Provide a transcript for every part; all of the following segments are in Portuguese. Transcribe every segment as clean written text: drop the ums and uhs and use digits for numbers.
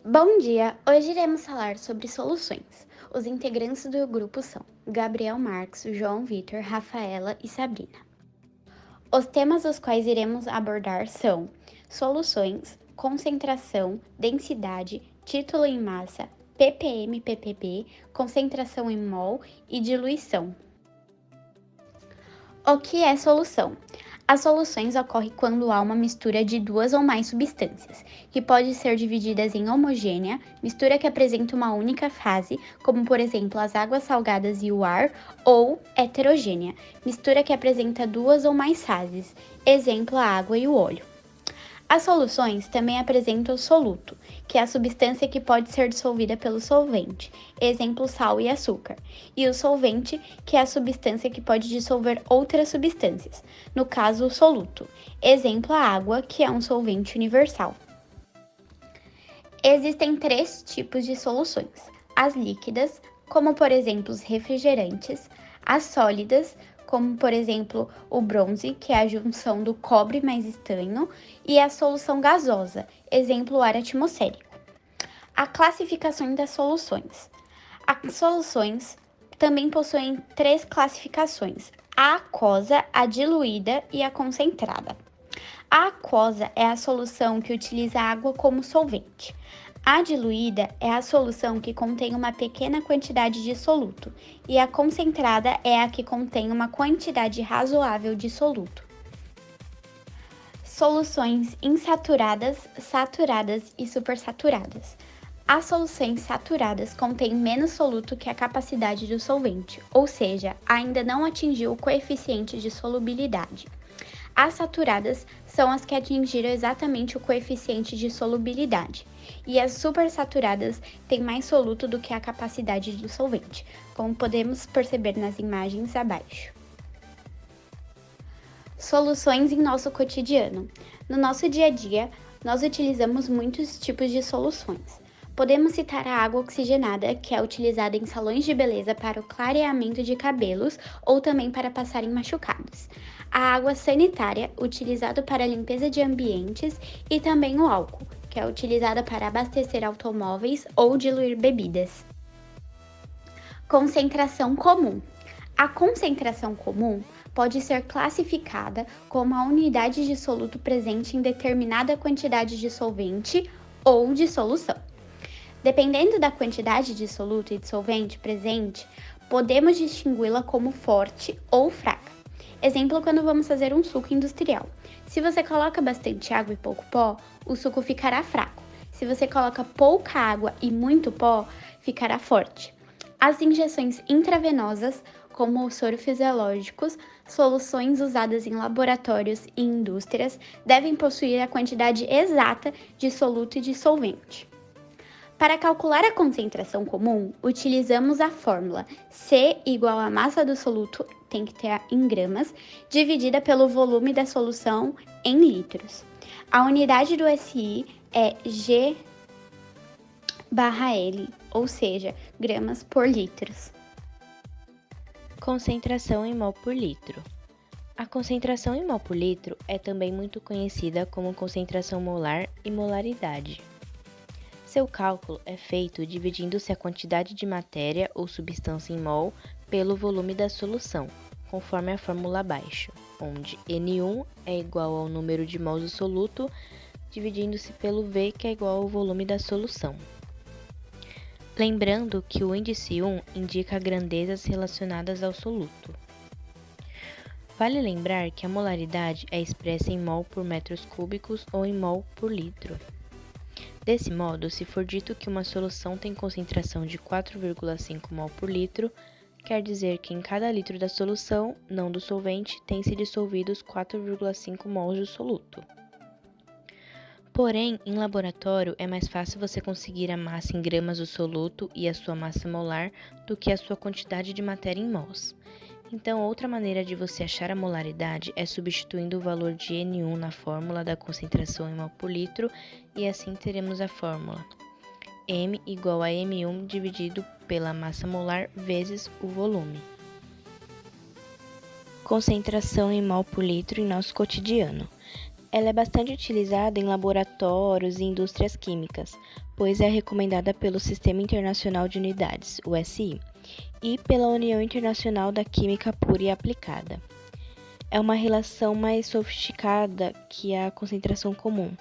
Bom dia! Hoje iremos falar sobre soluções. Os integrantes do grupo são Gabriel Marques, João Vitor, Rafaela e Sabrina. Os temas dos quais iremos abordar são soluções, concentração, densidade, título em massa, ppm/ppb, concentração em mol e diluição. O que é solução? As soluções ocorrem quando há uma mistura de duas ou mais substâncias, que pode ser divididas em homogênea, mistura que apresenta uma única fase, como por exemplo as águas salgadas e o ar, ou heterogênea, mistura que apresenta duas ou mais fases, exemplo a água e o óleo. As soluções também apresentam o soluto, que é a substância que pode ser dissolvida pelo solvente, exemplo sal e açúcar, e o solvente, que é a substância que pode dissolver outras substâncias, no caso o soluto, exemplo a água, que é um solvente universal. Existem três tipos de soluções: as líquidas, como por exemplo os refrigerantes, as sólidas, como por exemplo o bronze, que é a junção do cobre mais estanho, e a solução gasosa, exemplo o ar atmosférico. A classificação das soluções. As soluções também possuem três classificações: a aquosa, a diluída e a concentrada. A aquosa é a solução que utiliza água como solvente. A diluída é a solução que contém uma pequena quantidade de soluto, e a concentrada é a que contém uma quantidade razoável de soluto. Soluções insaturadas, saturadas e supersaturadas. As soluções saturadas contêm menos soluto que a capacidade do solvente, ou seja, ainda não atingiu o coeficiente de solubilidade. As saturadas são as que atingiram exatamente o coeficiente de solubilidade, e as supersaturadas têm mais soluto do que a capacidade do solvente, como podemos perceber nas imagens abaixo. Soluções em nosso cotidiano. No nosso dia a dia, nós utilizamos muitos tipos de soluções. Podemos citar a água oxigenada, que é utilizada em salões de beleza para o clareamento de cabelos ou também para passar em machucados. A água sanitária, utilizada para a limpeza de ambientes, e também o álcool, que é utilizada para abastecer automóveis ou diluir bebidas. Concentração comum. A concentração comum pode ser classificada como a unidade de soluto presente em determinada quantidade de solvente ou de solução. Dependendo da quantidade de soluto e de solvente presente, podemos distingui-la como forte ou fraca. Exemplo, quando vamos fazer um suco industrial. Se você coloca bastante água e pouco pó, o suco ficará fraco. Se você coloca pouca água e muito pó, ficará forte. As injeções intravenosas, como os soros fisiológicos, soluções usadas em laboratórios e indústrias, devem possuir a quantidade exata de soluto e de solvente. Para calcular a concentração comum, utilizamos a fórmula C igual a massa do soluto, tem que ter em gramas, dividida pelo volume da solução em litros. A unidade do SI é G/L, ou seja, gramas por litros. Concentração em mol por litro. A concentração em mol por litro é também muito conhecida como concentração molar e molaridade. Seu cálculo é feito dividindo-se a quantidade de matéria ou substância em mol pelo volume da solução, conforme a fórmula abaixo, onde N1 é igual ao número de mols do soluto, dividindo-se pelo V, que é igual ao volume da solução. Lembrando que o índice 1 indica grandezas relacionadas ao soluto. Vale lembrar que a molaridade é expressa em mol por metros cúbicos ou em mol por litro. Desse modo, se for dito que uma solução tem concentração de 4,5 mol por litro, quer dizer que em cada litro da solução, não do solvente, tem-se dissolvidos 4,5 mols do soluto. Porém, em laboratório é mais fácil você conseguir a massa em gramas do soluto e a sua massa molar do que a sua quantidade de matéria em mols. Então, outra maneira de você achar a molaridade é substituindo o valor de N1 na fórmula da concentração em mol por litro, e assim teremos a fórmula M igual a M1 dividido pela massa molar vezes o volume. Concentração em mol por litro em nosso cotidiano. Ela é bastante utilizada em laboratórios e indústrias químicas, pois é recomendada pelo Sistema Internacional de Unidades, o SI, e pela União Internacional da Química Pura e Aplicada. É uma relação mais sofisticada que a concentração comum,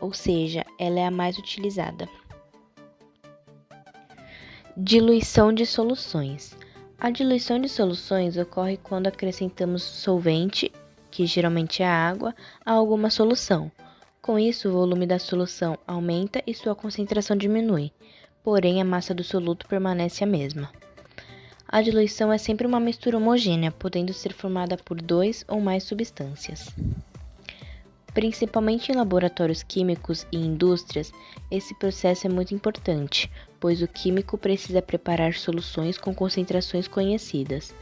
ou seja, ela é a mais utilizada. Diluição de soluções. A diluição de soluções ocorre quando acrescentamos solvente, que geralmente é a água, a alguma solução. Com isso, o volume da solução aumenta e sua concentração diminui, porém a massa do soluto permanece a mesma. A diluição é sempre uma mistura homogênea, podendo ser formada por 2 ou mais substâncias. Principalmente em laboratórios químicos e indústrias, esse processo é muito importante, pois o químico precisa preparar soluções com concentrações conhecidas.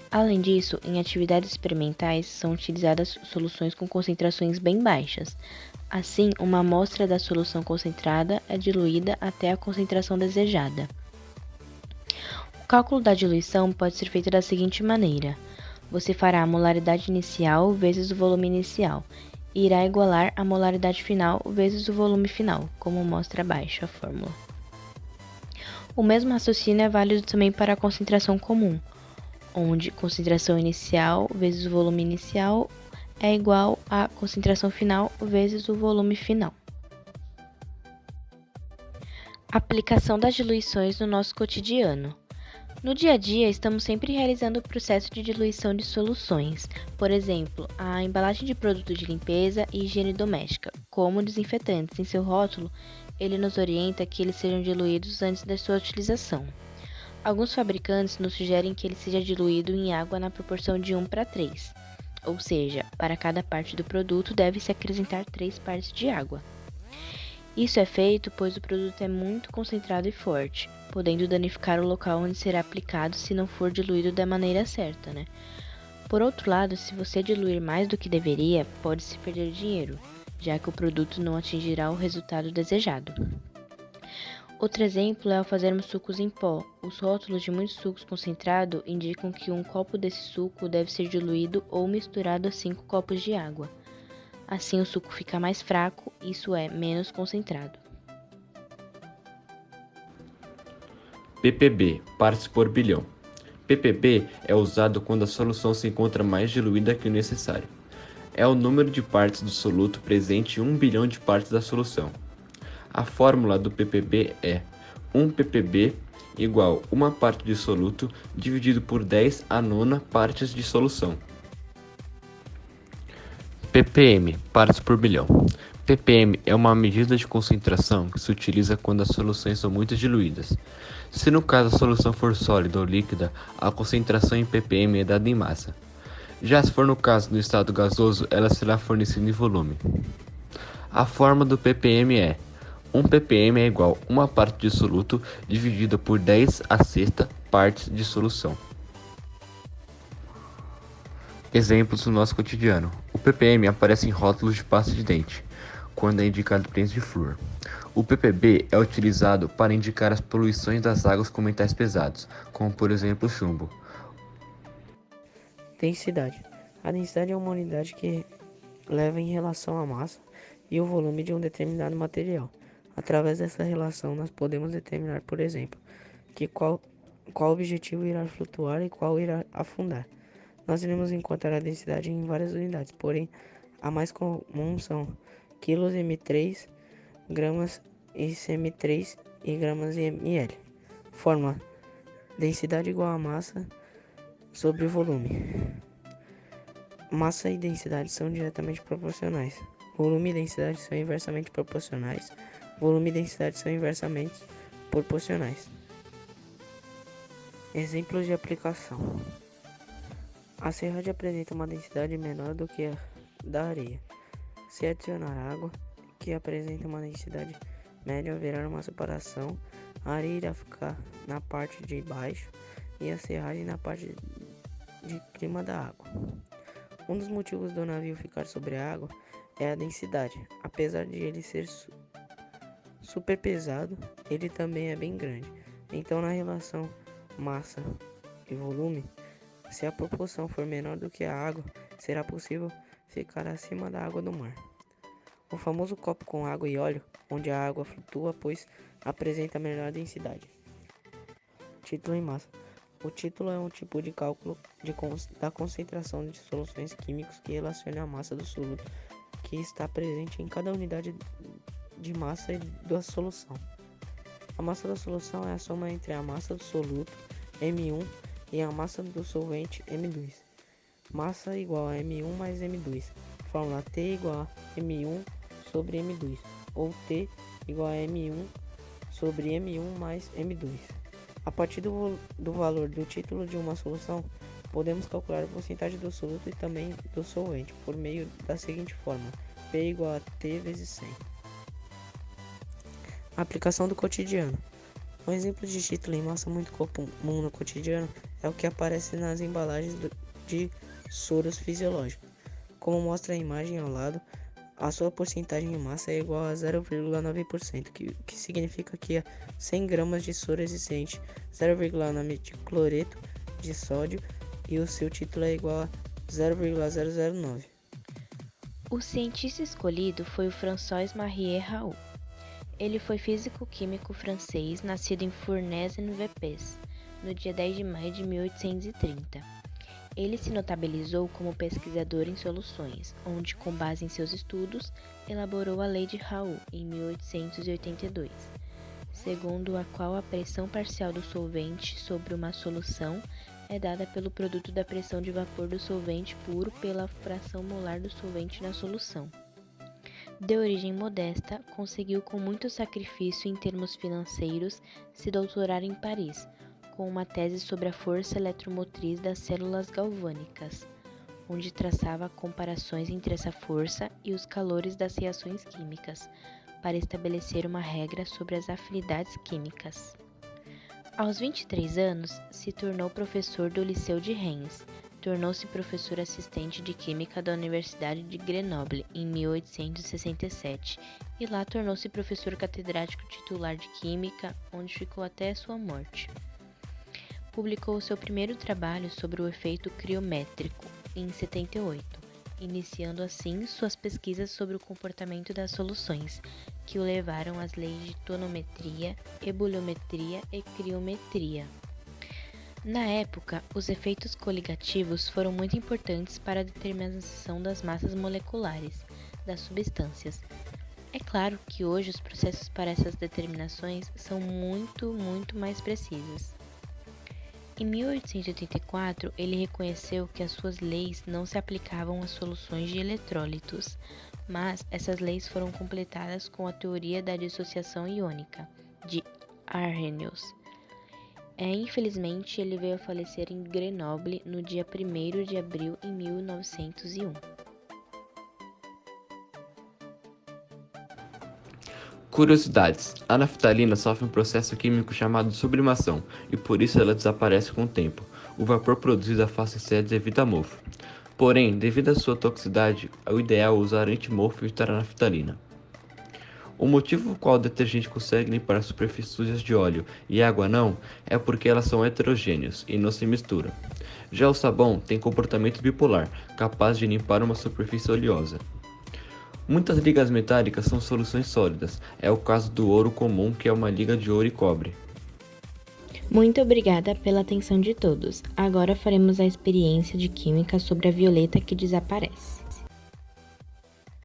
Além disso, em atividades experimentais são utilizadas soluções com concentrações bem baixas. Assim, uma amostra da solução concentrada é diluída até a concentração desejada. O cálculo da diluição pode ser feito da seguinte maneira: você fará a molaridade inicial vezes o volume inicial, e irá igualar a molaridade final vezes o volume final, como mostra abaixo a fórmula. O mesmo raciocínio é válido também para a concentração comum, onde concentração inicial vezes o volume inicial é igual a concentração final vezes o volume final. Aplicação das diluições no nosso cotidiano. No dia a dia, estamos sempre realizando o processo de diluição de soluções, por exemplo, a embalagem de produto de limpeza e higiene doméstica, como desinfetantes. Em seu rótulo, ele nos orienta que eles sejam diluídos antes da sua utilização. Alguns fabricantes nos sugerem que ele seja diluído em água na proporção de 1:3, ou seja, para cada parte do produto deve-se acrescentar 3 partes de água. Isso é feito pois o produto é muito concentrado e forte, podendo danificar o local onde será aplicado se não for diluído da maneira certa, né? Por outro lado, se você diluir mais do que deveria, pode-se perder dinheiro, já que o produto não atingirá o resultado desejado. Outro exemplo é ao fazermos sucos em pó. Os rótulos de muitos sucos concentrados indicam que 1 copo desse suco deve ser diluído ou misturado a 5 copos de água. Assim o suco fica mais fraco, isso é, menos concentrado. ppb, partes por bilhão. ppb é usado quando a solução se encontra mais diluída que o necessário. É o número de partes do soluto presente em 1 bilhão de partes da solução. A fórmula do ppb é 1 ppb igual 1 parte de soluto dividido por 10 a nona partes de solução. ppm, partes por bilhão. ppm é uma medida de concentração que se utiliza quando as soluções são muito diluídas. Se no caso a solução for sólida ou líquida, a concentração em ppm é dada em massa. Já se for no caso do estado gasoso, ela será fornecida em volume. A forma do ppm é 1 ppm é igual a 1 parte de soluto dividida por 10 a sexta partes de solução. Exemplos do nosso cotidiano. O ppm aparece em rótulos de pasta de dente, quando é indicado presença de flúor. O ppb é utilizado para indicar as poluições das águas com metais pesados, como por exemplo o chumbo. Densidade. A densidade é uma unidade que leva em relação à massa e o volume de um determinado material. Através dessa relação, nós podemos determinar, por exemplo, qual objetivo irá flutuar e qual irá afundar. Nós iremos encontrar a densidade em várias unidades, porém, a mais comum são quilos m3, gramas cm3 e gramas ml. Fórmula: densidade igual a massa sobre volume. Massa e densidade são diretamente proporcionais. Volume e densidade são inversamente proporcionais. Volume e densidade são inversamente proporcionais. Exemplos de aplicação. A serragem apresenta uma densidade menor do que a da areia. Se adicionar água, que apresenta uma densidade média, haverá uma separação. A areia irá ficar na parte de baixo e a serragem na parte de cima da água. Um dos motivos do navio ficar sobre a água é a densidade. Apesar de ele ser super pesado, ele também é bem grande. Então, na relação massa e volume, se a proporção for menor do que a água, será possível ficar acima da água do mar. O famoso copo com água e óleo, onde a água flutua, pois apresenta menor densidade. Título em massa. O título é um tipo de cálculo da concentração de soluções químicos que relaciona a massa do soluto que está presente em cada unidade de massa da solução. A massa da solução é a soma entre a massa do soluto, M1, e a massa do solvente, M2. Massa igual a M1 mais M2. Fórmula T igual a M1 sobre M2, ou T igual a M1 sobre M1 mais M2. A partir do valor do título de uma solução, podemos calcular a porcentagem do soluto e também do solvente, por meio da seguinte fórmula: P igual a T vezes 100. Aplicação do cotidiano. Um exemplo de título em massa muito comum no cotidiano é o que aparece nas embalagens de soros fisiológicos. Como mostra a imagem ao lado, a sua porcentagem em massa é igual a 0,9%, que significa que a 100 gramas de soro existente, 0,9 de cloreto de sódio e o seu título é igual a 0,009. O cientista escolhido foi o François-Marie Raoult. Ele foi físico-químico francês, nascido em Fournes-en-Ypres, no dia 10 de maio de 1830. Ele se notabilizou como pesquisador em soluções, onde, com base em seus estudos, elaborou a Lei de Raoult em 1882, segundo a qual a pressão parcial do solvente sobre uma solução é dada pelo produto da pressão de vapor do solvente puro pela fração molar do solvente na solução. De origem modesta, conseguiu com muito sacrifício em termos financeiros se doutorar em Paris, com uma tese sobre a força eletromotriz das células galvânicas, onde traçava comparações entre essa força e os calores das reações químicas, para estabelecer uma regra sobre as afinidades químicas. Aos 23 anos, se tornou professor do Liceu de Reims. Tornou-se professor assistente de Química da Universidade de Grenoble em 1867 e lá tornou-se professor catedrático titular de Química, onde ficou até sua morte. Publicou seu primeiro trabalho sobre o efeito criométrico em 78, iniciando assim suas pesquisas sobre o comportamento das soluções, que o levaram às leis de tonometria, ebuliometria e criometria. Na época, os efeitos coligativos foram muito importantes para a determinação das massas moleculares das substâncias. É claro que hoje os processos para essas determinações são muito mais precisos. Em 1884, ele reconheceu que as suas leis não se aplicavam às soluções de eletrólitos, mas essas leis foram completadas com a teoria da dissociação iônica, de Arrhenius. Infelizmente, ele veio a falecer em Grenoble no dia 1º de abril de 1901. Curiosidades. A naftalina sofre um processo químico chamado sublimação e por isso ela desaparece com o tempo. O vapor produzido afasta-se devido a mofo. Porém, devido à sua toxicidade, é o ideal usar antimofo e evitar a naftalina. O motivo pelo qual o detergente consegue limpar superfícies sujas de óleo e água não é porque elas são heterogêneas e não se misturam. Já o sabão tem comportamento bipolar, capaz de limpar uma superfície oleosa. Muitas ligas metálicas são soluções sólidas, é o caso do ouro comum, que é uma liga de ouro e cobre. Muito obrigada pela atenção de todos. Agora faremos a experiência de química sobre a violeta que desaparece.